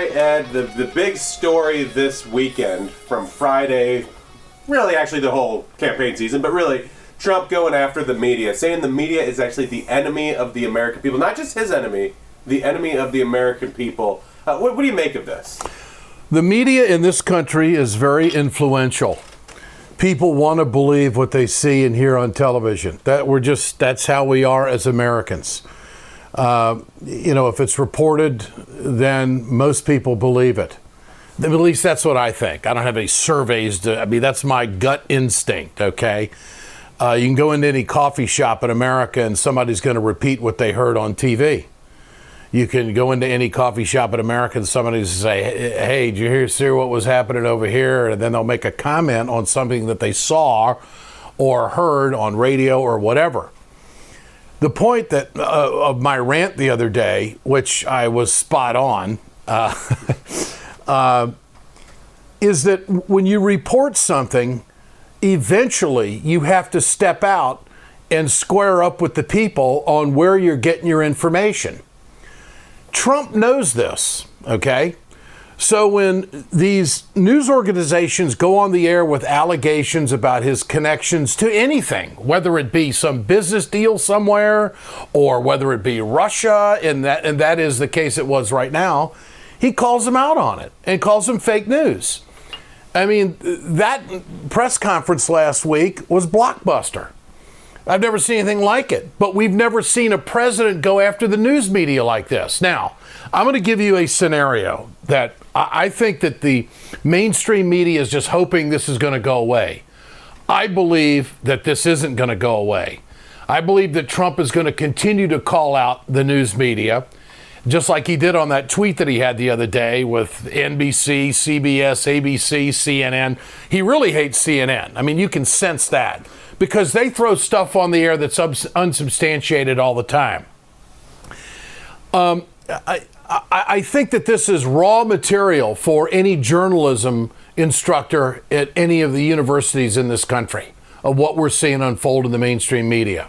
right, Ed, the big story this weekend from Friday, really actually the whole campaign season, but really Trump going after the media, saying the media is actually the enemy of the American people. Not just his enemy, the enemy of the American people. What do you make of this? The media in this country is very influential. People want to believe what they see and hear on television. That's how we are as Americans. If it's reported, then most people believe it. At least that's what I think. I don't have any surveys. That's my gut instinct, okay? You can go into any coffee shop in America and somebody's going to repeat what they heard on TV. You can go into any coffee shop in America and somebody's say, hey, did you hear what was happening over here? And then they'll make a comment on something that they saw or heard on radio or whatever. The point of my rant the other day, which I was spot on, is that when you report something, eventually you have to step out and square up with the people on where you're getting your information. Trump knows this, okay? So when these news organizations go on the air with allegations about his connections to anything, whether it be some business deal somewhere or whether it be Russia, and that is the case it was right now, he calls them out on it and calls them fake news. I mean, that press conference last week was blockbuster. I've never seen anything like it, but we've never seen a president go after the news media like this. Now, I'm going to give you a scenario that I think that the mainstream media is just hoping this is going to go away. I believe that this isn't going to go away. I believe that Trump is going to continue to call out the news media, just like he did on that tweet that he had the other day with NBC, CBS, ABC, CNN. He really hates CNN. I mean, you can sense that because they throw stuff on the air that's unsubstantiated all the time. I think that this is raw material for any journalism instructor at any of the universities in this country of what we're seeing unfold in the mainstream media.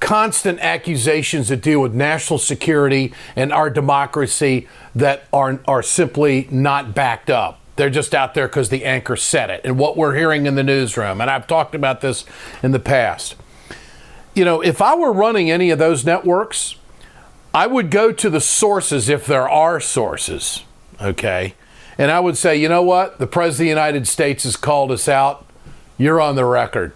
Constant accusations that deal with national security and our democracy that are simply not backed up. They're just out there because the anchor said it, and what we're hearing in the newsroom. And I've talked about this in the past. You know, if I were running any of those networks, I would go to the sources if there are sources, okay? And I would say, you know what? The President of the United States has called us out. You're on the record,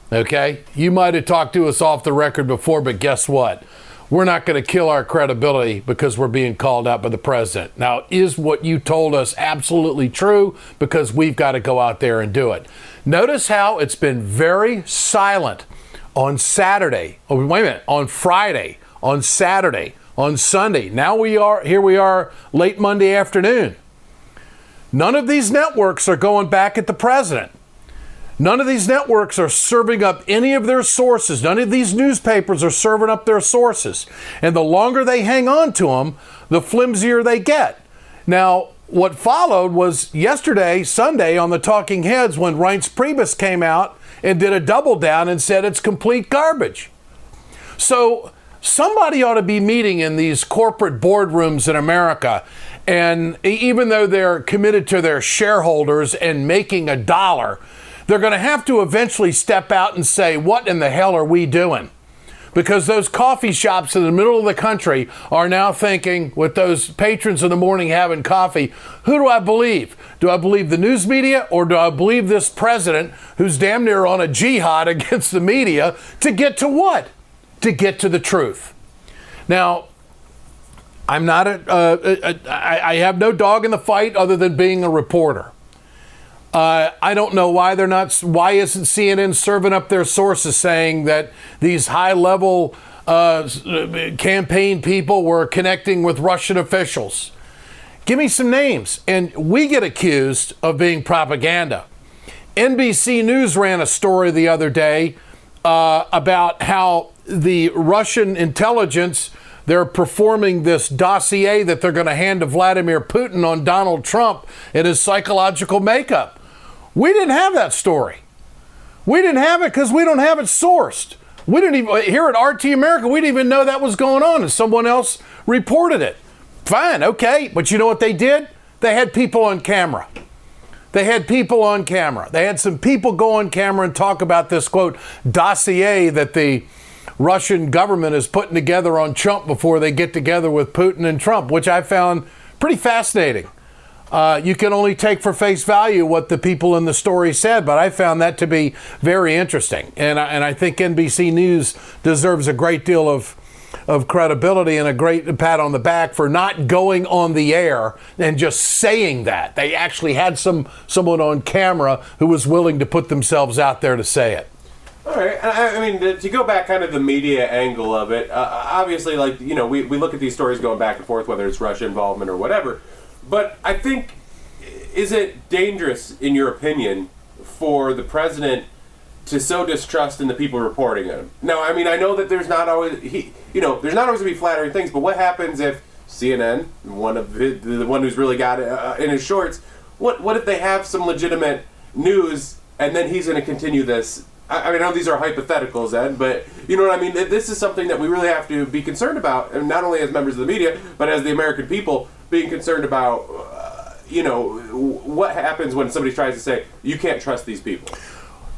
okay? You might have talked to us off the record before, but guess what? We're not going to kill our credibility because we're being called out by the president. Now, is what you told us absolutely true? Because we've got to go out there and do it. Notice how it's been very silent on Saturday. Oh, wait a minute. On Friday, on Saturday, on Sunday. Now here we are late Monday afternoon. None of these networks are going back at the president. None of these networks are serving up any of their sources. None of these newspapers are serving up their sources. And the longer they hang on to them, the flimsier they get. Now, what followed was yesterday, Sunday, on the Talking Heads when Reince Priebus came out and did a double down and said it's complete garbage. So somebody ought to be meeting in these corporate boardrooms in America, and even though they're committed to their shareholders and making a dollar, they're going to have to eventually step out and say, what in the hell are we doing? Because those coffee shops in the middle of the country are now thinking, with those patrons in the morning having coffee, who do I believe? Do I believe the news media, or do I believe this president who's damn near on a jihad against the media to get to what? To get to the truth. Now, I'm not I have no dog in the fight other than being a reporter. I don't know why why isn't CNN serving up their sources saying that these high-level campaign people were connecting with Russian officials? Give me some names. And we get accused of being propaganda. NBC News ran a story the other day about how the Russian intelligence, they're performing this dossier that they're going to hand to Vladimir Putin on Donald Trump and his psychological makeup. We didn't have that story. We didn't have it because we don't have it sourced. We didn't even, here at RT America, we didn't even know that was going on, and someone else reported it. Fine, okay. But you know what they did? They had people on camera. They had people on camera. They had some people go on camera and talk about this, quote, dossier that the Russian government is putting together on Trump before they get together with Putin and Trump, which I found pretty fascinating. You can only take for face value what the people in the story said, but I found that to be very interesting. And I think NBC News deserves a great deal of credibility and a great pat on the back for not going on the air and just saying that. They actually had someone on camera who was willing to put themselves out there to say it. All right. I mean, to go back kind of the media angle of it, obviously, like, you know, we look at these stories going back and forth, whether it's Russia involvement or whatever. But I think, is it dangerous, in your opinion, for the president to sow distrust in the people reporting him? Now, I mean, I know that there's not always there's not always going to be flattering things, but what happens if CNN, the one who's really got it in his shorts, what if they have some legitimate news and then he's going to continue this? I mean, I know these are hypotheticals, Ed, but you know what I mean? This is something that we really have to be concerned about, and not only as members of the media, but as the American people being concerned about, what happens when somebody tries to say, you can't trust these people.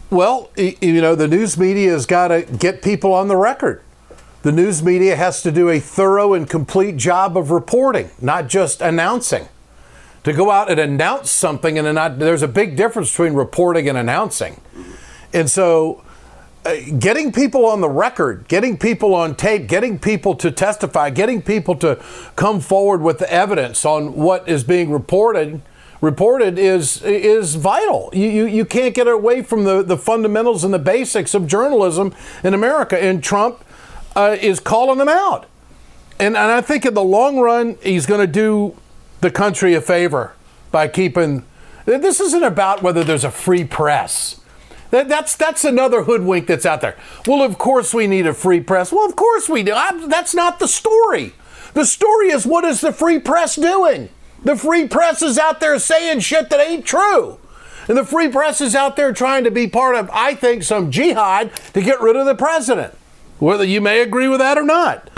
Well, the news media has got to get people on the record. The news media has to do a thorough and complete job of reporting, not just announcing. To go out and announce something there's a big difference between reporting and announcing. And so getting people on the record, getting people on tape, getting people to testify, getting people to come forward with the evidence on what is being reported is vital. You can't get away from the fundamentals and the basics of journalism in America. And Trump is calling them out. And I think in the long run, he's going to do the country a favor by keeping... This isn't about whether there's a free press. That's another hoodwink that's out there. Well, of course we need a free press. Well, of course we do. That's not the story. The story is, what is the free press doing? The free press is out there saying shit that ain't true. And the free press is out there trying to be part of, I think, some jihad to get rid of the president. Whether you may agree with that or not.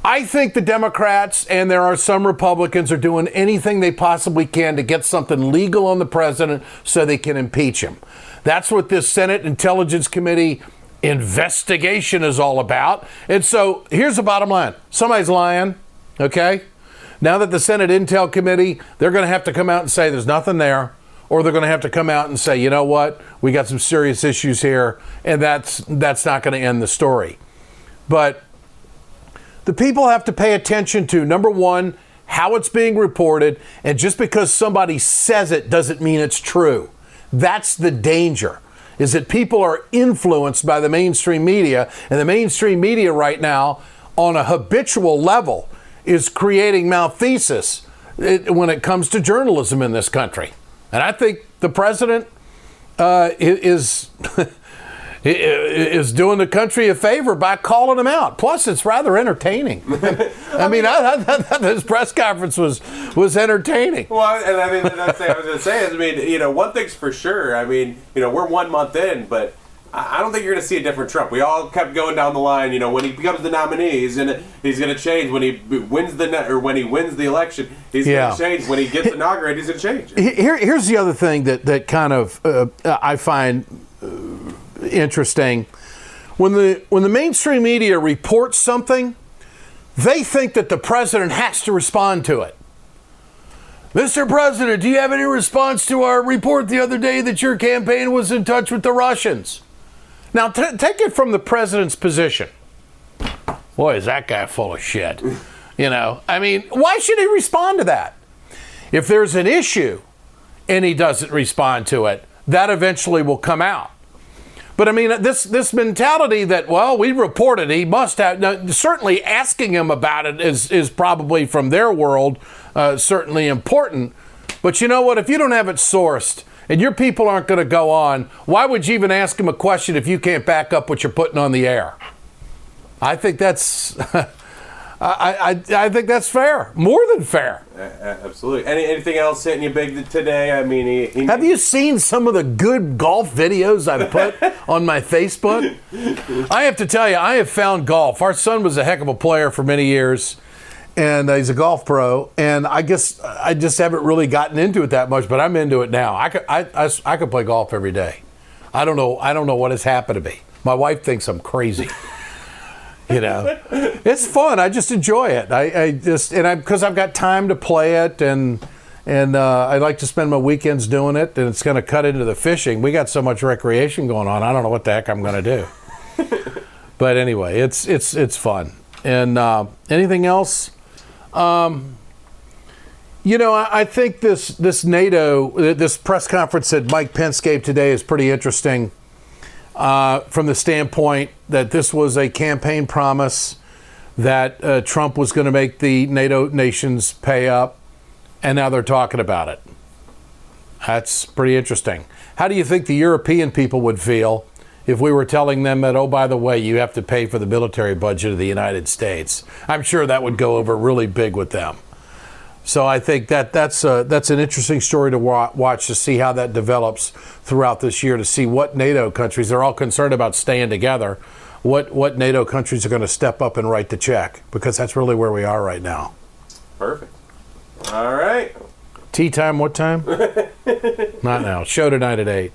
I think the Democrats, and there are some Republicans, are doing anything they possibly can to get something legal on the president so they can impeach him. That's what this Senate Intelligence Committee investigation is all about. And so here's the bottom line. Somebody's lying, okay? Now that the Senate Intel Committee, they're going to have to come out and say there's nothing there, or they're going to have to come out and say, you know what, we got some serious issues here, and that's not going to end the story. But the people have to pay attention to, number one, how it's being reported, and just because somebody says it doesn't mean it's true. That's the danger, is that people are influenced by the mainstream media, and the mainstream media right now, on a habitual level, is creating malfeasance when it comes to journalism in this country. And I think the president is doing the country a favor by calling them out. Plus, it's rather entertaining. I mean, this press conference was entertaining. Well, and I mean, that's what I was going to say is, I mean, one thing's for sure. I mean, we're 1 month in, but I don't think you're going to see a different Trump. We all kept going down the line. When he becomes the nominee, he's going to change. When he wins when he wins the election, he's going to change. When he gets inaugurated, he's going to change. Here's the other thing that kind of I find interesting. When the mainstream media reports something, they think that the president has to respond to it. Mr. President, do you have any response to our report the other day that your campaign was in touch with the Russians? Now, take it from the president's position. Boy, is that guy full of shit. I mean, why should he respond to that? If there's an issue and he doesn't respond to it, that eventually will come out. But I mean, this mentality that, well, we reported, he must have. Now, certainly asking him about it is probably, from their world, certainly important. But you know what? If you don't have it sourced and your people aren't going to go on, why would you even ask him a question if you can't back up what you're putting on the air? I think that's I think that's fair, more than fair. Absolutely. Anything else hitting you big today? I mean, have you seen some of the good golf videos I've put on my Facebook? I have to tell you, I have found golf. Our son was a heck of a player for many years, and he's a golf pro. And I guess I just haven't really gotten into it that much, but I'm into it now. I could play golf every day. I don't know what has happened to me. My wife thinks I'm crazy. You know, it's fun. I just enjoy it. Because I've got time to play it, and I like to spend my weekends doing it. And it's going to cut into the fishing. We got so much recreation going on. I don't know what the heck I'm going to do. But anyway, it's fun. And anything else? I think this NATO, this press conference that Mike Pence gave today is pretty interesting. From the standpoint that this was a campaign promise that Trump was going to make the NATO nations pay up, and now they're talking about it. That's pretty interesting. How do you think the European people would feel if we were telling them that, oh, by the way, you have to pay for the military budget of the United States? I'm sure that would go over really big with them. So I think that's an interesting story to watch, to see how that develops throughout this year, to see what NATO countries, they're all concerned about staying together, what NATO countries are going to step up and write the check, because that's really where we are right now. Perfect. All right. Tea time, what time? Not now. Show tonight at 8.